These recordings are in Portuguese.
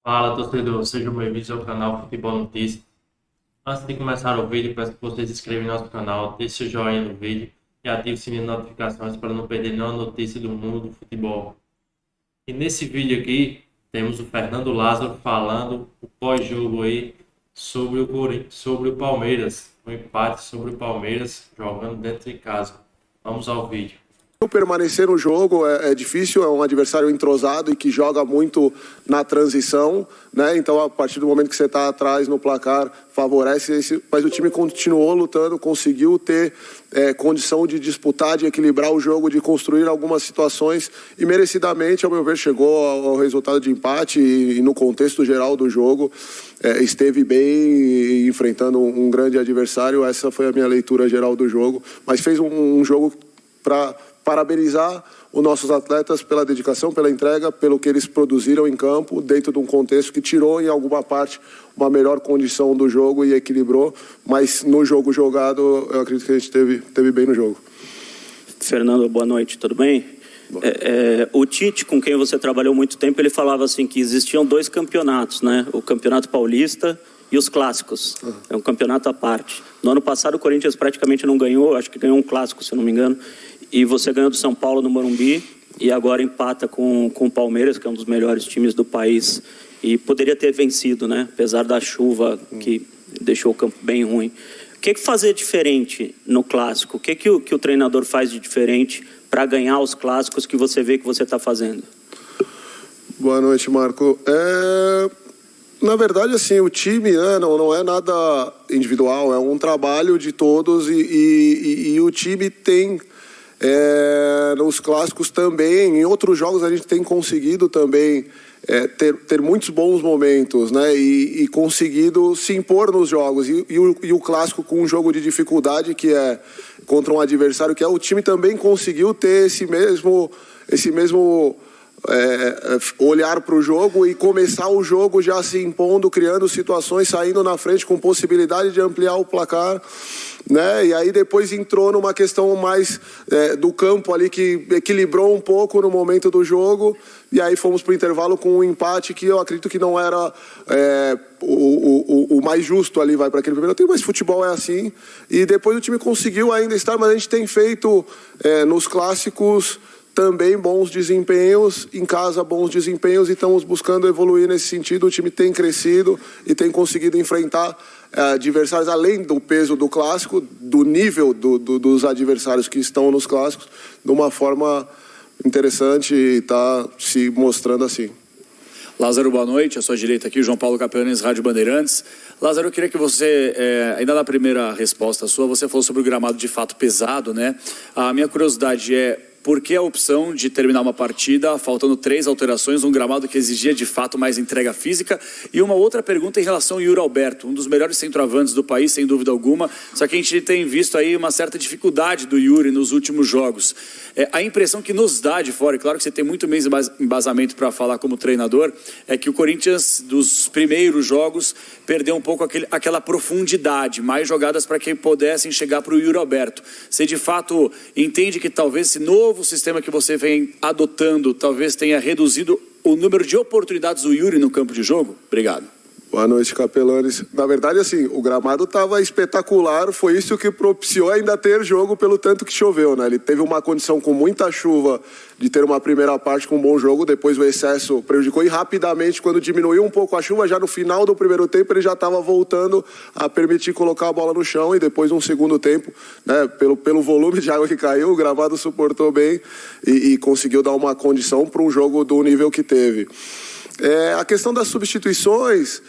Fala, torcedor, sejam bem-vindos ao canal Futebol Notícias. Antes de começar o vídeo, peço que vocês se inscrevam no nosso canal, deixem o joinha no vídeo e ativem o sininho de notificações para não perder nenhuma notícia do mundo do futebol. E nesse vídeo aqui, temos o Fernando Lázaro falando o pós-jogo aí sobre o Palmeiras, o empate sobre o Palmeiras jogando dentro de casa. Vamos ao vídeo. Permanecer no jogo é difícil, é um adversário entrosado e que joga muito na transição, né? Então, a partir do momento que você está atrás no placar, favorece, mas o time continuou lutando, conseguiu ter condição de disputar, de equilibrar o jogo, de construir algumas situações e merecidamente, ao meu ver, chegou ao resultado de empate e no contexto geral do jogo esteve bem enfrentando um grande adversário. Essa foi a minha leitura geral do jogo, mas fez um jogo para parabenizar os nossos atletas pela dedicação, pela entrega, pelo que eles produziram em campo, dentro de um contexto que tirou em alguma parte uma melhor condição do jogo e equilibrou, mas no jogo jogado eu acredito que a gente teve bem no jogo. Fernando, boa noite, tudo bem? O Tite, com quem você trabalhou muito tempo, ele falava assim que existiam dois campeonatos, né? O Campeonato Paulista e os clássicos. É um campeonato à parte. No ano passado o Corinthians praticamente não ganhou, acho que ganhou um clássico, se eu não me engano. E você ganhou do São Paulo no Morumbi e agora empata com o Palmeiras, que é um dos melhores times do país. E poderia ter vencido, né? Apesar da chuva que deixou o campo bem ruim. O que fazer diferente no clássico? O que o treinador faz de diferente para ganhar os clássicos que você vê que você está fazendo? Boa noite, Marco. Na verdade, assim, o time não é nada individual, é um trabalho de todos e o time tem... nos clássicos também, em outros jogos a gente tem conseguido também ter muitos bons momentos, né? E conseguido se impor nos jogos e o clássico com um jogo de dificuldade que é contra um adversário que o time também conseguiu ter esse mesmo olhar para o jogo e começar o jogo já se impondo, criando situações, saindo na frente com possibilidade de ampliar o placar, né? E aí depois entrou numa questão mais do campo ali que equilibrou um pouco no momento do jogo e aí fomos para o intervalo com um empate que eu acredito que não era o mais justo ali, vai para aquele primeiro tempo, mas futebol é assim e depois o time conseguiu ainda estar, mas a gente tem feito nos clássicos também bons desempenhos, em casa bons desempenhos e estamos buscando evoluir nesse sentido. O time tem crescido e tem conseguido enfrentar adversários além do peso do clássico, do nível dos adversários que estão nos clássicos, de uma forma interessante e está se mostrando assim. Lázaro, boa noite. À sua direita aqui, João Paulo Capelanes, Rádio Bandeirantes. Lázaro, eu queria que você, ainda na primeira resposta sua, você falou sobre o gramado de fato pesado, né? A minha curiosidade é, por que a opção de terminar uma partida faltando 3 alterações, um gramado que exigia de fato mais entrega física? E uma outra pergunta em relação ao Yuri Alberto, um dos melhores centroavantes do país, sem dúvida alguma, só que a gente tem visto aí uma certa dificuldade do Yuri nos últimos jogos. A impressão que nos dá de fora, e claro que você tem muito mais embasamento para falar como treinador, é que o Corinthians, dos primeiros jogos, perdeu um pouco aquela profundidade, mais jogadas para que pudessem chegar para o Yuri Alberto. Você de fato entende que talvez esse novo sistema que você vem adotando talvez tenha reduzido o número de oportunidades do Yuri no campo de jogo? Obrigado. Boa noite, Capelanes. Na verdade, assim, o gramado estava espetacular, foi isso que propiciou ainda ter jogo pelo tanto que choveu, né? Ele teve uma condição com muita chuva de ter uma primeira parte com um bom jogo, depois o excesso prejudicou e rapidamente, quando diminuiu um pouco a chuva, já no final do primeiro tempo ele já estava voltando a permitir colocar a bola no chão e depois um segundo tempo, né, pelo volume de água que caiu, o gramado suportou bem e conseguiu dar uma condição para um jogo do nível que teve. A questão das substituições,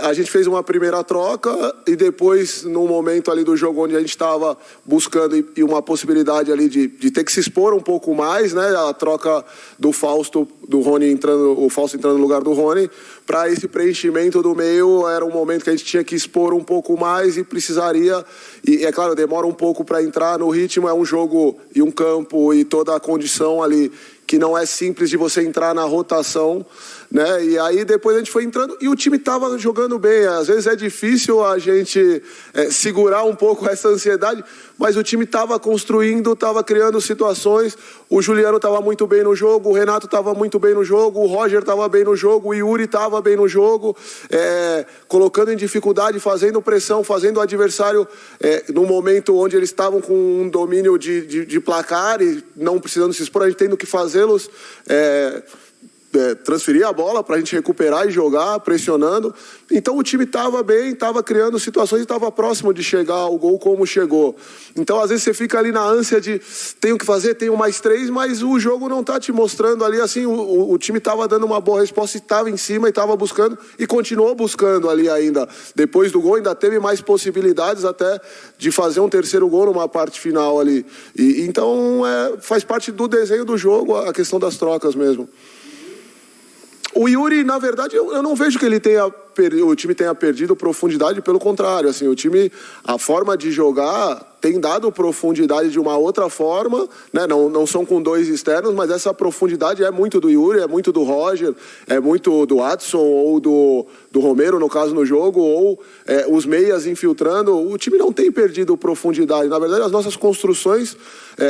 a gente fez uma primeira troca e depois, no momento ali do jogo onde a gente estava buscando e uma possibilidade ali de ter que se expor um pouco mais, né? A troca do Fausto, do Rony entrando, o Fausto entrando no lugar do Rony, para esse preenchimento do meio, era um momento que a gente tinha que expor um pouco mais e precisaria, e é claro, demora um pouco para entrar no ritmo, é um jogo e um campo e toda a condição ali que não é simples de você entrar na rotação, né? E aí depois a gente foi entrando e o time estava jogando bem. Às vezes é difícil a gente segurar um pouco essa ansiedade, mas o time estava construindo, estava criando situações. O Juliano estava muito bem no jogo, o Renato estava muito bem no jogo, o Roger estava bem no jogo, o Yuri estava bem no jogo, colocando em dificuldade, fazendo pressão, fazendo o adversário no momento onde eles estavam com um domínio de placar e não precisando se expor, a gente tendo que fazê-los transferir a bola para a gente recuperar e jogar, pressionando. Então o time estava bem, estava criando situações e estava próximo de chegar ao gol como chegou. Então às vezes você fica ali na ânsia de tenho que fazer, tenho mais 3, mas o jogo não está te mostrando ali assim, o time estava dando uma boa resposta, estava em cima e estava buscando e continuou buscando ali ainda. Depois do gol ainda teve mais possibilidades até de fazer um terceiro gol numa parte final ali. Então faz parte do desenho do jogo a questão das trocas mesmo. O Yuri, na verdade, eu não vejo que o time tenha perdido profundidade, pelo contrário, assim, o time, a forma de jogar tem dado profundidade de uma outra forma, né? Não são com 2 externos, mas essa profundidade é muito do Yuri, é muito do Roger, é muito do Adson ou do Romero, no caso, no jogo, ou os meias infiltrando. O time não tem perdido profundidade. Na verdade, as nossas construções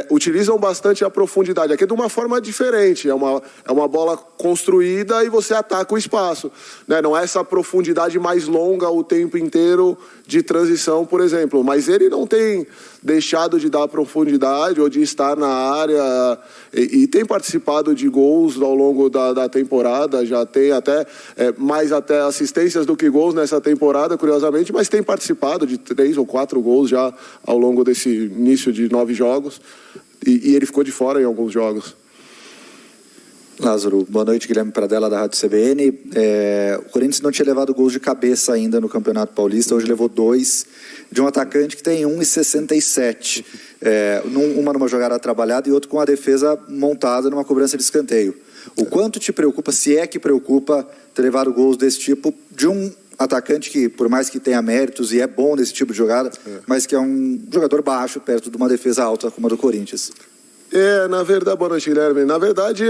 utilizam bastante a profundidade. Aqui é de uma forma diferente, é uma bola construída e você ataca o espaço, né? Não é essa profundidade mais longa o tempo inteiro de transição, por exemplo, mas ele não tem deixado de dar profundidade ou de estar na área e tem participado de gols ao longo da temporada, já tem mais assistências do que gols nessa temporada, curiosamente, mas tem participado de 3 ou 4 gols já ao longo desse início de 9 jogos e ele ficou de fora em alguns jogos. Lázaro, boa noite, Guilherme Pradella da Rádio CBN. O Corinthians não tinha levado gols de cabeça ainda no Campeonato Paulista, hoje levou 2 de um atacante que tem 1,67. Uma numa jogada trabalhada e outro com a defesa montada numa cobrança de escanteio. O quanto te preocupa, se é que preocupa, ter levado gols desse tipo de um atacante que, por mais que tenha méritos e é bom nesse tipo de jogada, mas que é um jogador baixo perto de uma defesa alta como a do Corinthians? Na verdade, boa noite, Guilherme. Na verdade,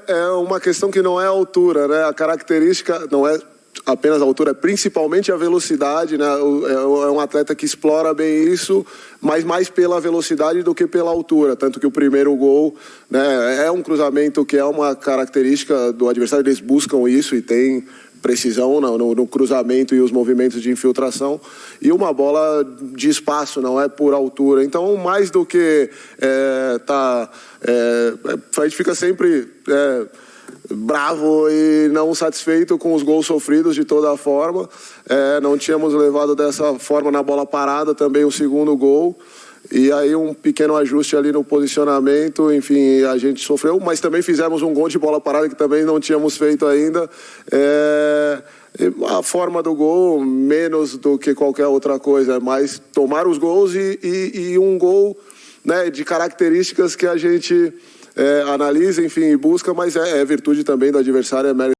é uma questão que não é a altura, né? A característica não é apenas a altura, é principalmente a velocidade, né? É um atleta que explora bem isso, mas mais pela velocidade do que pela altura. Tanto que o primeiro gol, né, é um cruzamento que é uma característica do adversário, eles buscam isso e tem precisão no cruzamento e os movimentos de infiltração, e uma bola de espaço, não é por altura. Então, mais do que a gente fica sempre bravo e não satisfeito com os gols sofridos de toda forma. Não tínhamos levado dessa forma na bola parada também o segundo gol. E aí um pequeno ajuste ali no posicionamento, enfim, a gente sofreu, mas também fizemos um gol de bola parada que também não tínhamos feito ainda. A forma do gol, menos do que qualquer outra coisa, mas tomar os gols e um gol, né, de características que a gente analisa, enfim, busca, mas é virtude também do adversário, é mérito